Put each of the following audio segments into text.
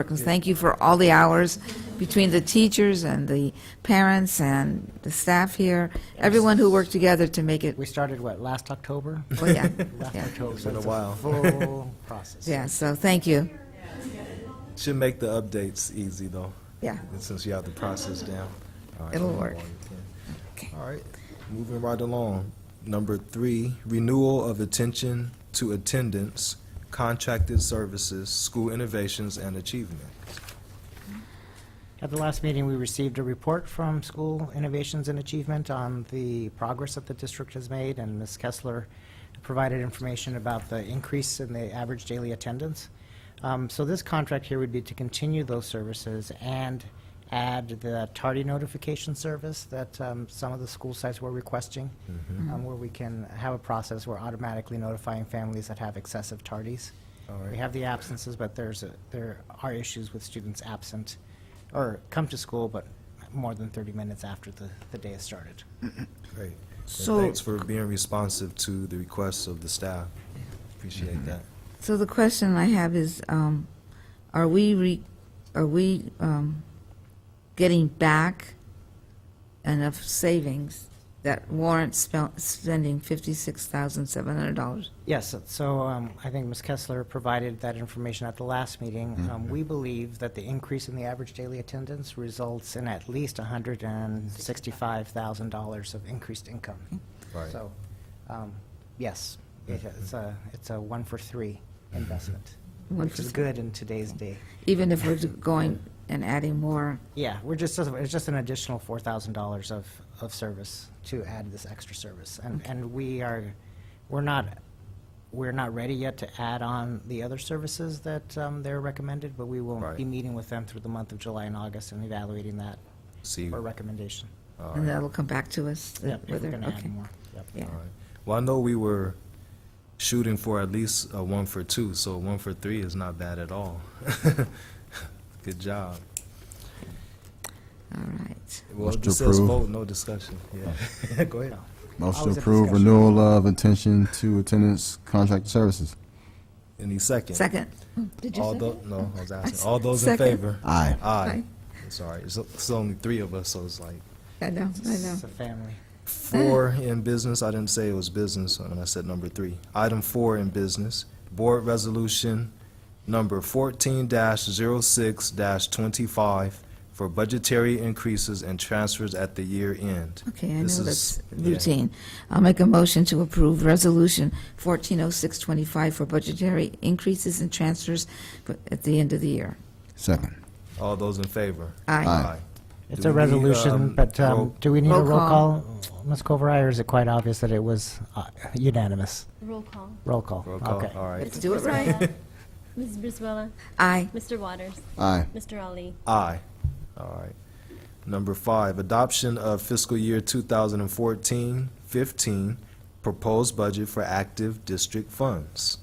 Thank you for all the hours between the teachers and the parents and the staff here, everyone who worked together to make it. We started, last October? Oh, yeah. Last Yeah. October. It's been a it's while. Full process. Yeah, so thank you. Should make the updates easy, though, Yeah, since you have the process down. All right, It'll move work. on, you can. okay. All right, moving right along. Number 3, renewal of attention to attendance, contracted services, school innovations, and achievement. At the last meeting, we received a report from School Innovations and Achievement on the progress that the district has made, and Ms. Kessler provided information about the increase in the average daily attendance. So this contract here would be to continue those services and add the tardy notification service that some of the school sites were requesting, where we can have a process where automatically notifying families that have excessive tardies. All right. We have the absences, but there are issues with students absent or come to school, but more than 30 minutes after the day has started. Great. And So- thanks for being responsive to the requests of the staff. Appreciate that. So the question I have is, are we getting back enough savings that warrants spending $56,700? Yes, so I think Ms. Kessler provided that information at the last meeting. We believe that the increase in the average daily attendance results in at least $165,000 of increased income. Right. So, yes, it's a 1-for-3 investment, One which for is good in today's day. Even if we're going and adding more? Yeah, it's just an additional $4,000 of service to add this extra service. And we're not ready yet to add on the other services that they're recommended, but we will Right. be meeting with them through the month of July and August and evaluating that See, for all recommendation. And right. that'll come back to us? Yep, if whether- we're going to okay. add more. Yep. Yeah. All right. Well, I know we were shooting for at least a 1-for-2, so 1-for-3 is not bad at all. Good job. All right. Well, Motion it to says approve. vote, no discussion. Yeah. Go ahead. Motion Always to a approve discussion. renewal of attention to attendance contract services. Any second? Second. Did you All second? no, I was asking. All those in Second. favor? Aye. Aye. It's all right. It's only 3 of us, so it's like I know, I know. It's a family. 4 in business. I didn't say it was business when I said number 3. Item 4 in business, board resolution number 14-06-25 for budgetary increases and transfers at the year end. Okay, I know This that's is- yeah. routine. I'll make a motion to approve Resolution 140625 for budgetary increases and transfers at the end of the year. Second. All those in favor? Aye. It's Do a we need, resolution, but roll- do we need a Roll roll call. call, Ms. Kovarai, or is it quite obvious that it was unanimous? Roll call. Roll call. Roll call, Okay. all right. Let's do it right. Ms. Brizuela, Aye. Mr. Waters, Aye. Mr. Ali. Aye. All right. Number 5, adoption of fiscal year 2014-15 proposed budget for active district funds.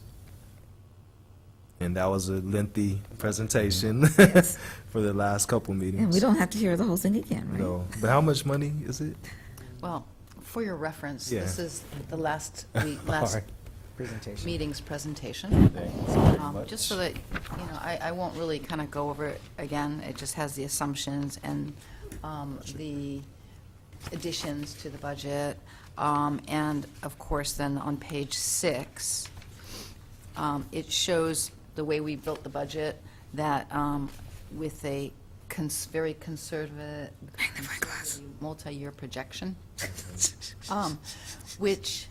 And that was a lengthy presentation Yes. for the last couple meetings. And we don't have to hear the whole thing again, right? No, but how much money is it? Well, for your reference, Yeah. this is the last All last right. Presentation. meeting's presentation. Thank you very much. Just so that, I won't really kind of go over it again. It just has the assumptions and the additions to the budget. And of course, then on page 6, it shows the way we built the budget, that with a very conservative multi-year projection, which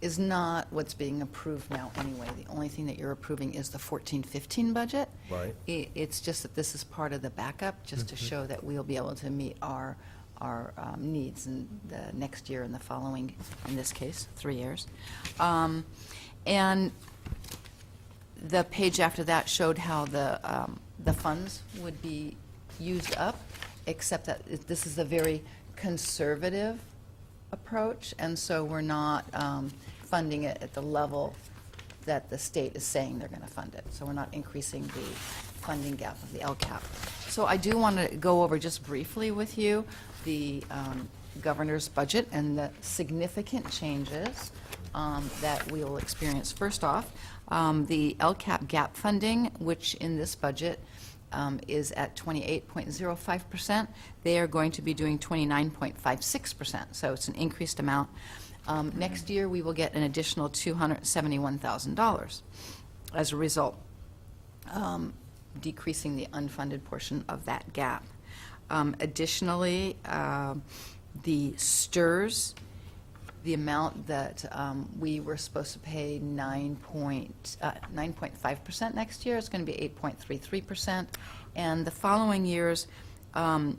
is not what's being approved now anyway. The only thing that you're approving is the 14-15 budget. Right. It's just that this is part of the backup, just to show that we'll be able to meet our needs in the next year and the following, in this case, 3 years. And the page after that showed how the funds would be used up, except that this is a very conservative approach, and so we're not funding it at the level that the state is saying they're going to fund it. So we're not increasing the funding gap of the LCAP. So I do want to go over just briefly with you the governor's budget and the significant changes that we will experience. First off, the LCAP gap funding, which in this budget is at 28.05%. They are going to be doing 29.56%, so it's an increased amount. Next year, we will get an additional $271,000 as a result, decreasing the unfunded portion of that gap. Additionally, the STRS, the amount that we were supposed to pay 9.5% next year is going to be 8.33%. And the following years, 2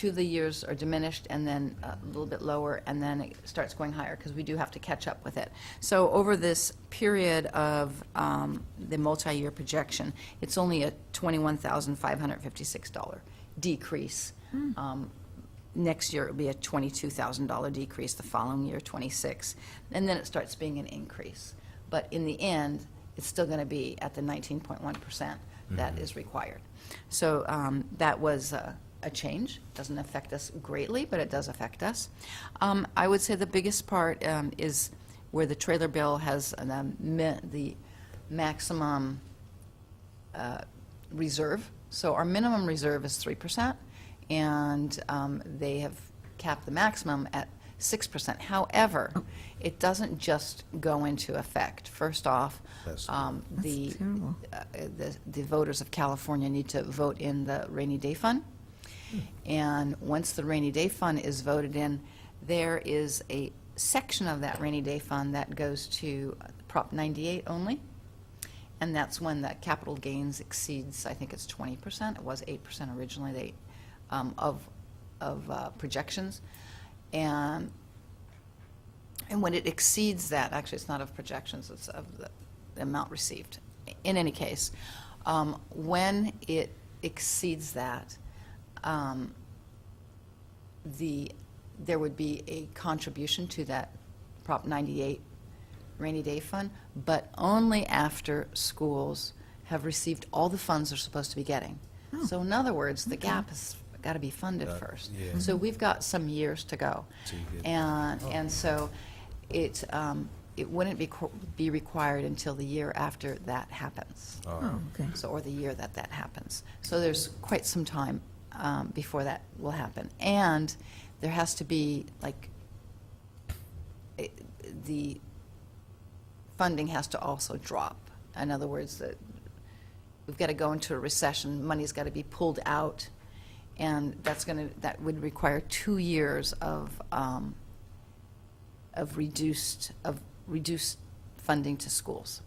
of the years are diminished and then a little bit lower, and then it starts going higher because we do have to catch up with it. So over this period of the multi-year projection, it's only a $21,556 decrease. Next year, it will be a $22,000 decrease, the following year, $26,000, and then it starts being an increase. But in the end, it's still going to be at the 19.1% that is required. So that was a change. Doesn't affect us greatly, but it does affect us. I would say the biggest part is where the trailer bill has the maximum reserve. So our minimum reserve is 3%. And they have capped the maximum at 6%. However, it doesn't just go into effect. First off, the terrible. the voters of California need to vote in the rainy day fund. And once the rainy day fund is voted in, there is a section of that rainy day fund that goes to Prop 98 only. And that's when the capital gains exceeds, I think it's 20%. It was 8% originally. Of projections, and when it exceeds that, actually it's not of projections, it's of the amount received. In any case, when it exceeds that, there would be a contribution to that Prop 98 rainy day fund, but only after schools have received all the funds they're supposed to be getting. So in other words, the gap has got to be funded first. yeah. So we've got some years to go. To get- And so it wouldn't be required until the year after that happens. Oh, okay. So, or the year that happens. So there's quite some time before that will happen. And there has to be, the funding has to also drop. In other words, we've got to go into a recession, money's got to be pulled out, and that would require 2 years of reduced funding to schools.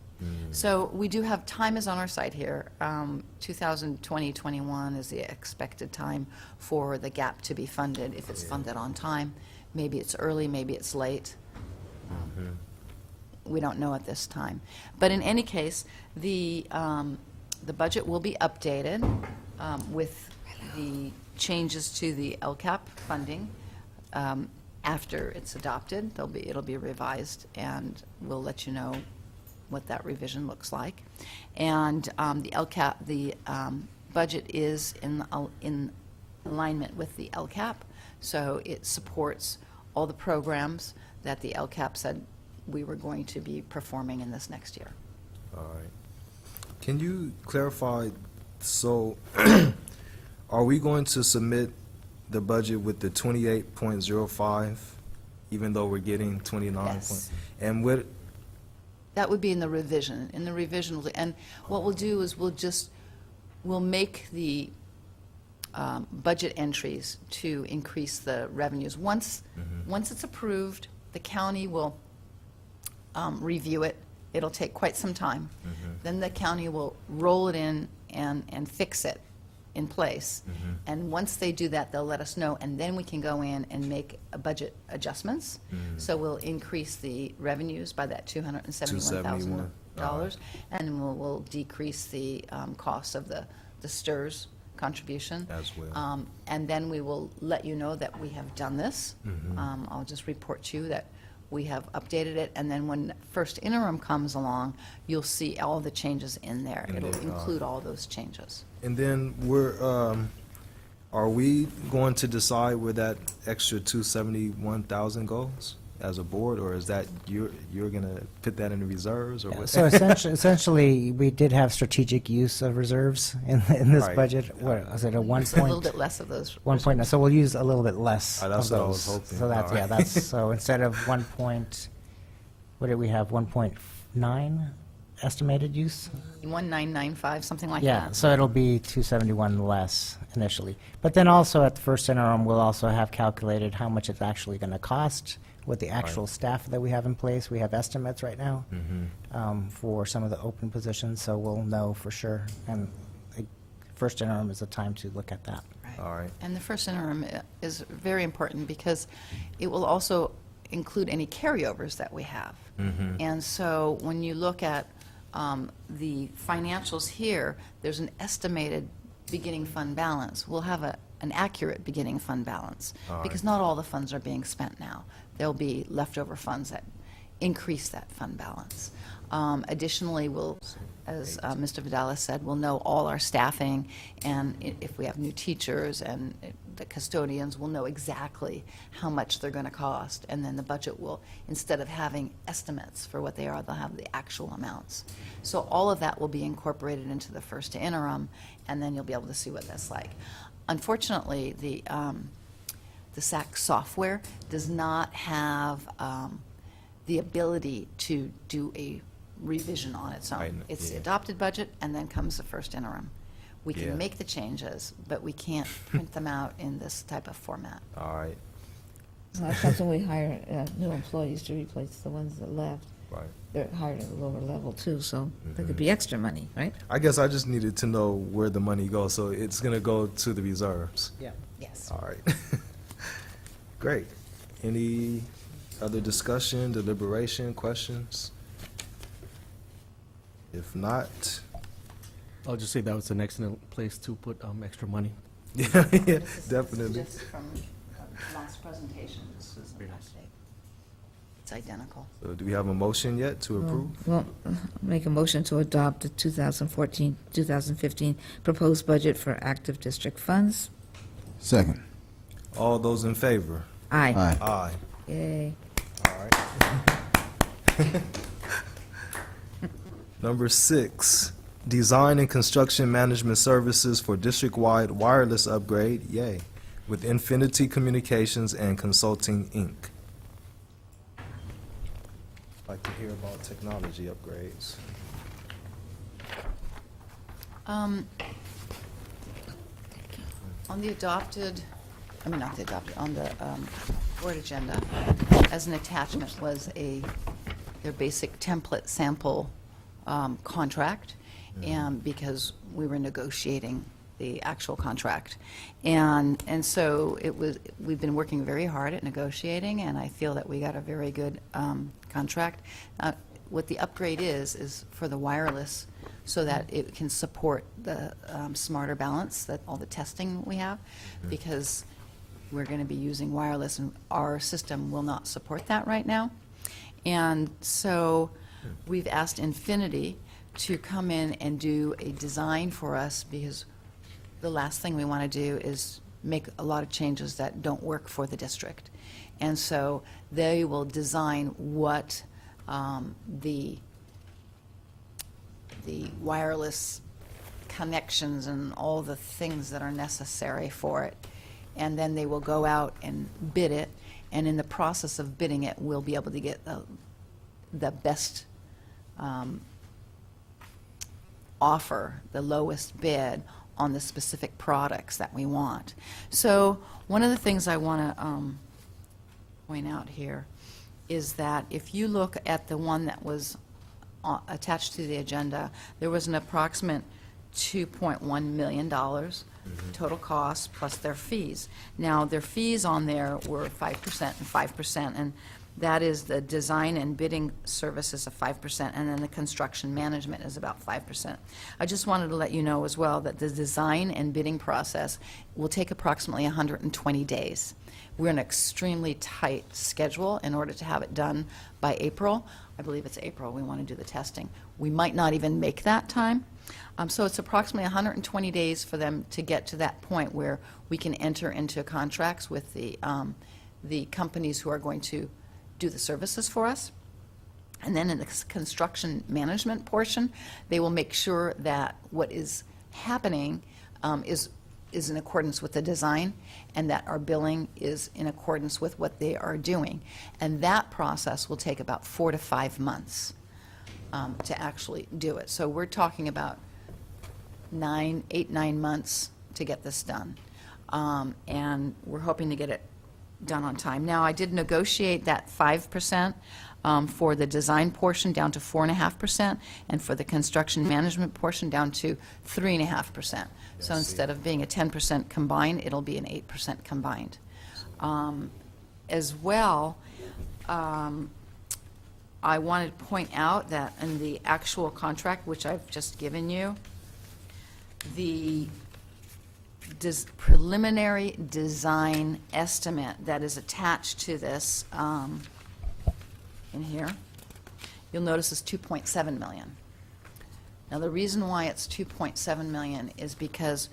So we do have, time is on our side here. 2020-21 is the expected time for the gap to be funded, if it's funded on time. Maybe it's early, maybe it's late. We don't know at this time. But in any case, the budget will be updated with the changes to the LCAP funding. After it's adopted, it'll be revised, and we'll let you know what that revision looks like. And the LCAP, the budget is in alignment with the LCAP, so it supports all the programs that the LCAP said we were going to be performing in this next year. All right. Can you clarify, so are we going to submit the budget with the 28.05, even though we're getting 29? Yes. And what, That would be in the revision. In the revision, and what we'll do is we'll make the budget entries to increase the revenues. Once it's approved, the county will review it. It'll take quite some time. Then the county will roll it in and fix it in place. And once they do that, they'll let us know, and then we can go in and make budget adjustments. So we'll increase the revenues by that $271,000, and we'll decrease the cost of the STRS contribution. As well. And then we will let you know that we have done this. I'll just report to you that we have updated it, and then when first interim comes along, you'll see all the changes in there. And It'll then, include all those changes. and then are we going to decide where that extra 271,000 goes? as a board, or is that you're gonna put that in the reserves, or what? So essentially, we did have strategic use of reserves in this Right. budget. What, was it a 1 A little point? bit less of those. 1 point, so we'll use a little bit less That's of what I was those. hoping. So that's, All yeah, right. that's, so instead of 1 point, what did we have, 1.9 estimated use? 1995, something like Yeah, that. so it'll be 271 less initially. But then also at the first interim, we'll also have calculated how much it's actually going to cost with the actual staff that we have in place. We have estimates right now for some of the open positions, so we'll know for sure. And first interim is a time to look at that. Right. All right. And the first interim is very important because it will also include any carryovers that we have. And so when you look at the financials here, there's an estimated beginning fund balance. We'll have an accurate beginning fund balance because not all the funds are being spent now. There'll be leftover funds that increase that fund balance. Additionally, we'll, as Mr. Vidalis said, we'll know all our staffing, and if we have new teachers and the custodians, we'll know exactly how much they're going to cost, and then the budget will, instead of having estimates for what they are, they'll have the actual amounts. So all of that will be incorporated into the first interim, and then you'll be able to see what that's like. Unfortunately, the SAC software does not have the ability to do a revision on its own. Right, It's the yeah. adopted budget, and then comes the first interim. We Yeah. can make the changes, but we can't print them out in this type of format. All right, A lot of times when we hire new employees to replace the ones that left, right. they're hired at a lower level too, so there could be extra money, right? I guess I just needed to know where the money goes, so it's gonna go to the reserves. Yeah. Yes. All right. Great. Any other discussion, deliberation, questions? If not, I'll just say that was an excellent place to put extra money. yeah, definitely. Just from last presentation, this was the last date. It's identical. So do we have a motion yet to approve? Well, make a motion to adopt the 2014-2015 proposed budget for active district funds. Second. All those in favor? Aye. Aye. Aye. Yay. All right. Number 6, design and construction management services for district-wide wireless upgrade, yay, with Infinity Communications and Consulting, Inc. Like to hear about technology upgrades. On the adopted, I mean, not the adopted, on the board agenda, as an attachment was their basic template sample contract, and because we were negotiating the actual contract. And so we've been working very hard at negotiating, and I feel that we got a very good contract. What the upgrade is for the wireless, so that it can support the smarter balance, that all the testing we have, because we're going to be using wireless, and our system will not support that right now. And so we've asked Infinity to come in and do a design for us, because the last thing we want to do is make a lot of changes that don't work for the district. And so they will design what the wireless connections and all the things that are necessary for it. And then they will go out and bid it, and in the process of bidding it, we'll be able to get the best offer, the lowest bid on the specific products that we want. So one of the things I want to point out here is that if you look at the one that was attached to the agenda, there was an approximate $2.1 million total cost plus their fees. Now, their fees on there were 5% and 5%, and that is the design and bidding services of 5%, and then the construction management is about 5%. I just wanted to let you know as well that the design and bidding process will take approximately 120 days. We're in an extremely tight schedule in order to have it done by April. I believe it's April we want to do the testing. We might not even make that time. So it's approximately 120 days for them to get to that point where we can enter into contracts with the companies who are going to do the services for us. And then in the construction management portion, they will make sure that what is happening is in accordance with the design, and that our billing is in accordance with what they are doing. And that process will take about 4 to 5 months to actually do it. So we're talking about 9 months to get this done. And we're hoping to get it done on time. Now, I did negotiate that 5% for the design portion down to 4.5%, and for the construction management portion down to 3.5%. So instead of being a 10% combined, it'll be an 8% combined. As well, I wanted to point out that in the actual contract, which I've just given you, the preliminary design estimate that is attached to this in here, you'll notice is $2.7 million. Now, the reason why it's $2.7 million is because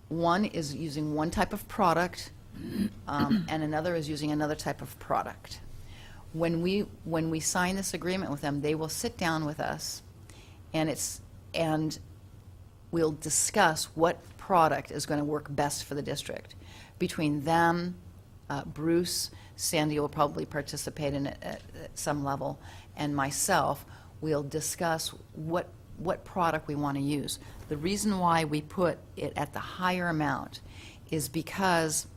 one is using one type of product and another is using another type of product. When we sign this agreement with them, they will sit down with us, and we'll discuss what product is going to work best for the district. Between them, Bruce, Sandy will probably participate in it at some level, and myself, we'll discuss what product we want to use. The reason why we put it at the higher amount is because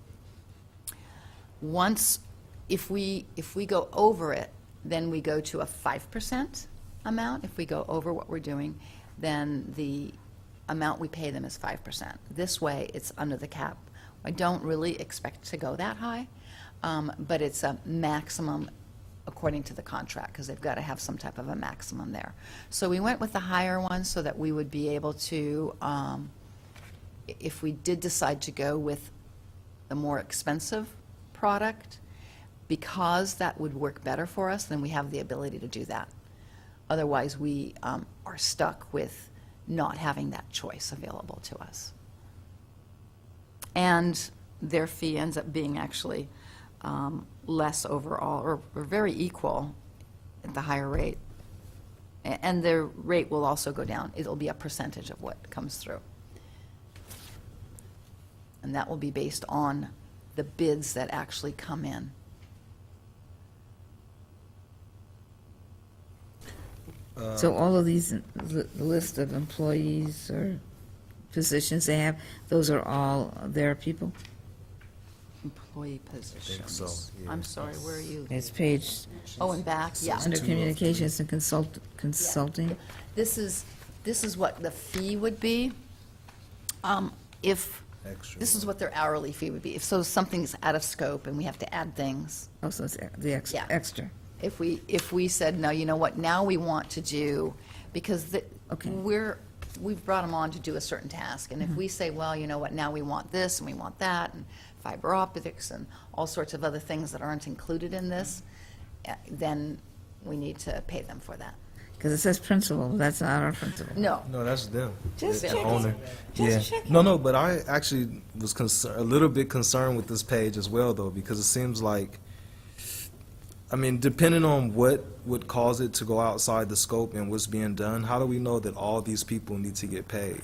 if we go over it, then we go to a 5% amount. If we go over what we're doing, then the amount we pay them is 5%. This way, it's under the cap. I don't really expect to go that high, but it's a maximum according to the contract, because they've got to have some type of a maximum there. So we went with the higher one so that we would be able to, if we did decide to go with the more expensive product, because that would work better for us, then we have the ability to do that. Otherwise, we are stuck with not having that choice available to us. And their fee ends up being actually less overall, or very equal at the higher rate. And their rate will also go down. It'll be a percentage of what comes through. And that will be based on the bids that actually come in. So all of these, the list of employees or positions they have, those are all their people? Employee positions. so, yeah. I'm sorry, where are you? It's page, Oh, and back, yeah. under communications and consulting. This is what the fee would be. If, Extra. this is what their hourly fee would be. If something's out of scope and we have to add things, Oh, so it's the Yeah. extra. if we said, no, you know what, now we want to do, because Okay. we've brought them on to do a certain task, and if we say, well, you know what, now we want this and we want that, and fiber optics and all sorts of other things that aren't included in this, then we need to pay them for that. Because it says principal, that's not our principal. No, No, that's them. Just The checking. owner. Just Yeah. checking. No, but I actually was a little bit concerned with this page as well, though, because it seems like, I mean, depending on what would cause it to go outside the scope and what's being done, how do we know that all these people need to get paid?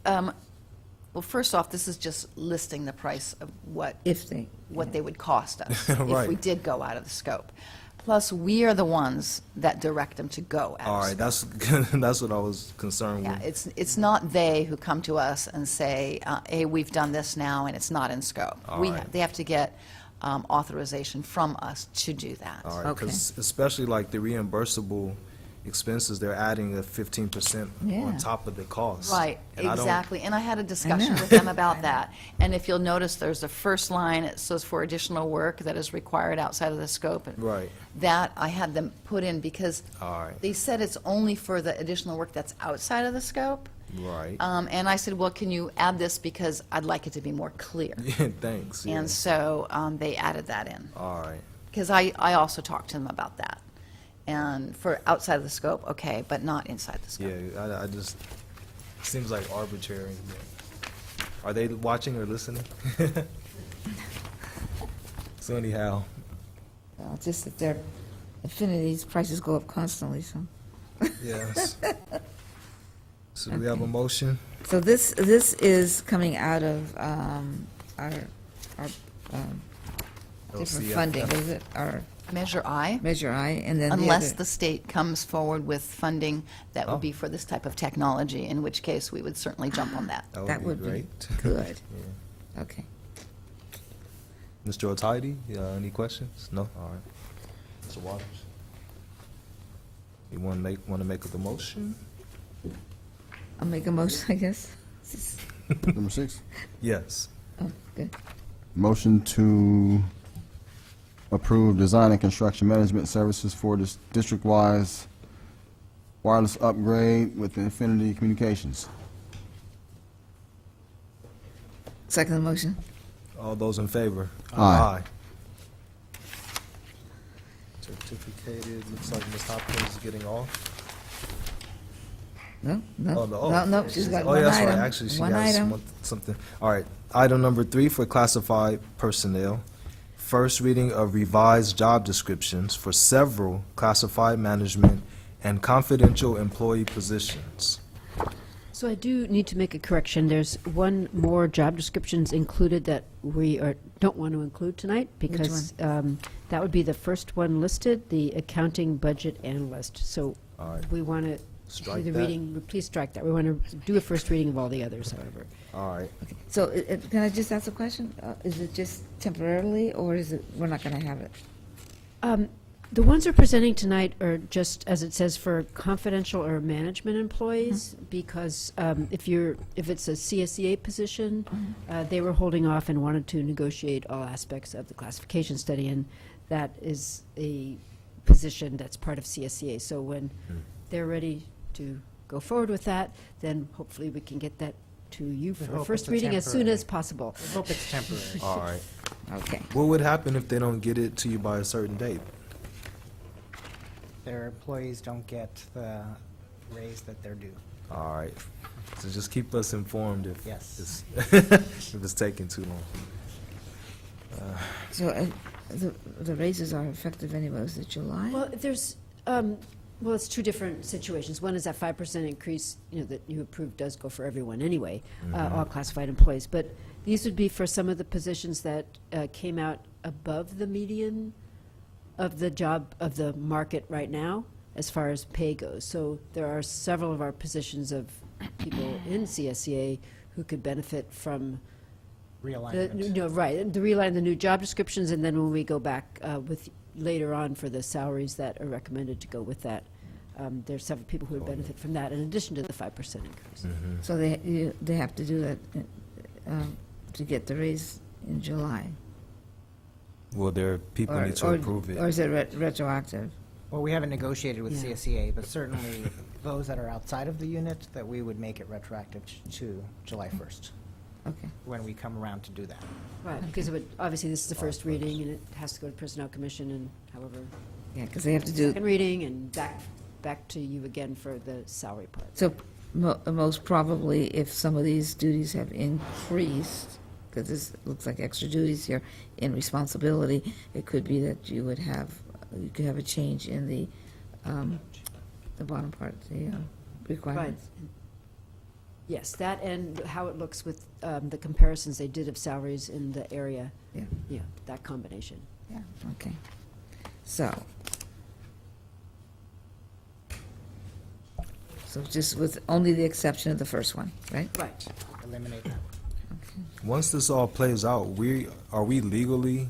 well, first off, this is just listing the price of what If they, they would cost us if Right. we did go out of the scope. Plus, we are the ones that direct them to go out All of right, scope. that's what I was concerned Yeah, with. it's not they who come to us and say, hey, we've done this now and it's not in scope. All right. They have to get authorization from us to do that. All right, Okay. because especially like the reimbursable expenses, they're adding a 15% Yeah. on top of the cost. Right, And I don't- exactly. And I had a discussion know. with them about that. And if you'll notice, there's the first line, it says for additional work that is required outside of the scope. Right. That I had them put in because All right. they said it's only for the additional work that's outside of the scope. Right. And I said, well, can you add this because I'd like it to be more clear. Yeah, thanks. Yeah. And so they added that in. All right. Because I also talked to them about that. And for outside of the scope, okay, but not inside the scope. Yeah, I just, seems like arbitrary. Yeah. Are they watching or listening? So anyhow, just that their affinities prices go up constantly, so. Yes. So do we have a motion? So this is coming out of our different LCFF. funding, is it? Our Measure I, Measure I, and then the unless other. the state comes forward with funding that Oh. would be for this type of technology, in which case we would certainly jump on that. That would be great. good. Yeah. Okay. Mr. Otidy, any questions? No? All right. Mr. Waters? You want to make the motion? I'll make a motion, I guess. Number 6, Oh, Yes. good. motion to approve design and construction management services for this district-wise wireless upgrade with Infinity Communications. Second the motion. All those in favor? Aye. Certificated, looks like Ms. Hopkins is getting off. No, no, Oh, no. no, she's got Oh, one yeah, that's right. item. Actually, she One has item. something. All right. Item number 3 for classified personnel. First reading of revised job descriptions for several classified management and confidential employee positions. So I do need to make a correction. There's one more job descriptions included that we don't want to include tonight because that would be the first one listed, the accounting budget analyst. So All right. we want to, Strike the that. reading, please strike that. We want to do a first reading of all the others, however. All right. So can I just ask a question? Is it just temporarily, or is it, we're not going to have it? The ones we're presenting tonight are just, as it says, for confidential or management employees, because if it's a CSEA position, they were holding off and wanted to negotiate all aspects of the classification study, and that is a position that's part of CSEA. So when they're ready to go forward with that, then hopefully we can get that to you We for hope first it's a reading as soon temporary. as possible. I hope it's temporary. All right. Okay. What would happen if they don't get it to you by a certain date? Their employees don't get the raise that they're due. All right. So just keep us informed if Yes. if it's taking too long. So the raises are effective anyway, is it July? Well, there's, well, it's two different situations. One is that 5% increase, that you approved does go for everyone anyway, all classified employees. But these would be for some of the positions that came out above the median of the job, of the market right now, as far as pay goes. So there are several of our positions of people in CSEA who could benefit from Realignment. right, the reline, the new job descriptions, and then when we go back with later on for the salaries that are recommended to go with that, there's several people who would benefit from that in addition to the 5% increase. So they have to do that to get the raise in July? Well, people need to approve it. Or is it retroactive? Well, we haven't negotiated with Yeah. CSEA, but certainly those that are outside of the unit, that we would make it retroactive to July 1st, Okay. when we come around to do that. Right, because it would, obviously, this is the first reading, and it has to go to Personnel Commission, and however, Yeah, because they have to do, second reading, and back to you again for the salary part. so most probably if some of these duties have increased, because this looks like extra duties here in responsibility, it could be that you could have a change in the bottom part, the requirements. Yes, that and how it looks with the comparisons they did of salaries in the area. Yeah. Yeah, that combination. Yeah, okay. So just with only the exception of the first one, right? Right. Eliminate that. Once this all plays out, are we legally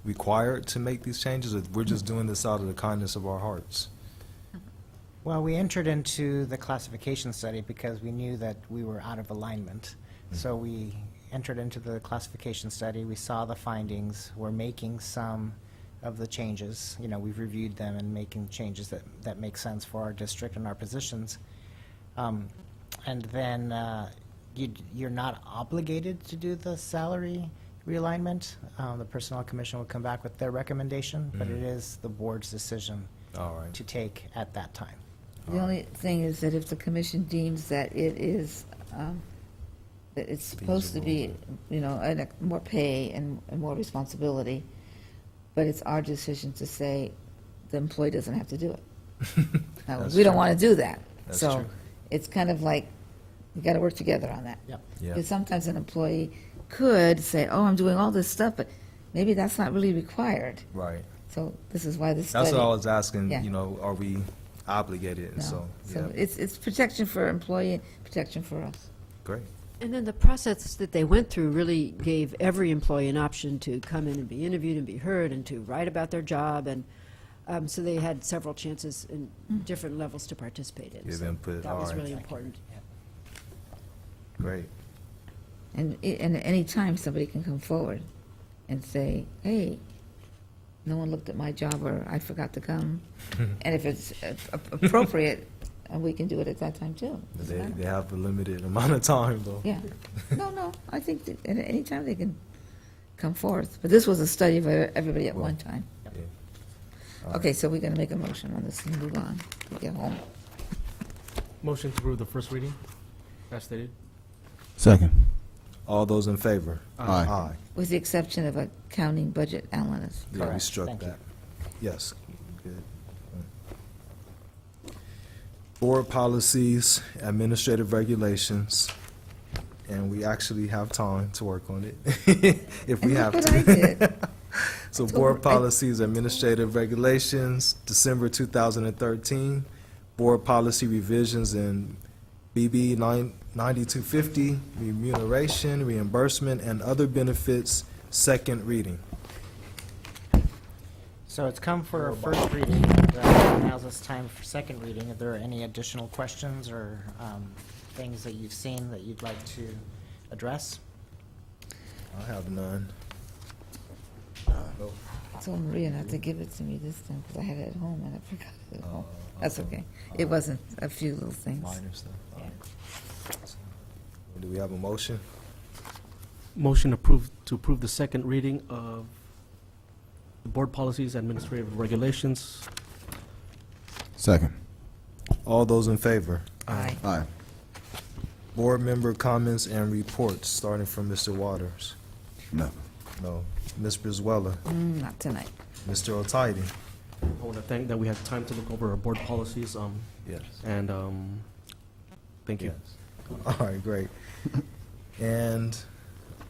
required to make these changes, or we're just doing this out of the kindness of our hearts? Well, we entered into the classification study because we knew that we were out of alignment. So we entered into the classification study, we saw the findings, we're making some of the changes. We've reviewed them and making changes that make sense for our district and our positions. And then you're not obligated to do the salary realignment. The Personnel Commission will come back with their recommendation, but it is the board's decision All right. to take at that time. The only thing is that if the commission deems that it is, that it's supposed to be, more pay and more responsibility, but it's our decision to say the employee doesn't have to do it. Now, That's we don't true. want to do that. That's So true. it's kind of like, we got to work together on that. Yep. Yeah. Because sometimes an employee could say, oh, I'm doing all this stuff, but maybe that's not really required. Right. So this is why this study. That's what I was asking, Yeah. you know, are we obligated? And No. so, So yeah, it's protection for employee, and protection for us. great. And then the process that they went through really gave every employee an option to come in and be interviewed and be heard and to write about their job. And so they had several chances in different levels to participate in. Give So input, that was all right. really important. Great. And at any time, somebody can come forward and say, hey, no one looked at my job, or I forgot to come. And if it's appropriate, we can do it at that time, too. Doesn't matter. They have a limited amount of time, though. Yeah. No, I think that at any time they can come forth. But this was a study of everybody at one time. Yeah. All Okay, so we're going to make a motion on this and move on. We get home. Motion to approve the first reading, as stated. Second. All those in favor? Aye. Aye. With the exception of accounting budget analyst. Yeah, we Correct. struck Thank you. that. Yes, good. Board policies, administrative regulations, and we actually have time to work on it, if we And have look what I to. did. So So board I- policies, administrative regulations, December 2013, board policy revisions in BB 9250, remuneration, reimbursement, and other benefits, second reading. So it's come for a first reading. Now's this time for second reading. If there are any additional questions or things that you've seen that you'd like to address? I have none. Nope. I told Maria not to give it to me this time because I had it at home and I forgot it at home. That's okay. It wasn't a few little things. Minor stuff. All right. Do we have a motion? Motion to approve the second reading of the board policies, administrative regulations. Second. All those in favor? Aye. Aye. Board member comments and reports, starting from Mr. Waters. No. No. Ms. Brizuela. Not tonight. Mr. Otidy. I want to thank that we had time to look over our board policies, Yes. and thank you. All right, great. And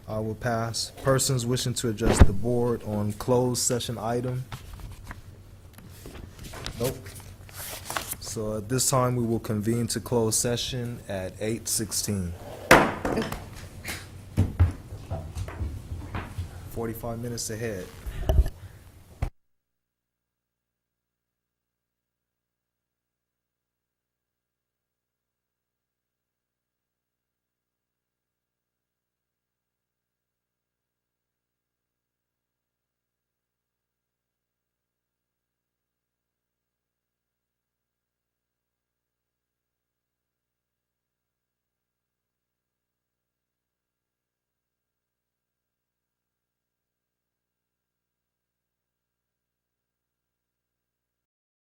I will pass. Persons wishing to address the board on closed session item? Nope. So at this time, we will convene to closed session at 8:16. 45 minutes ahead.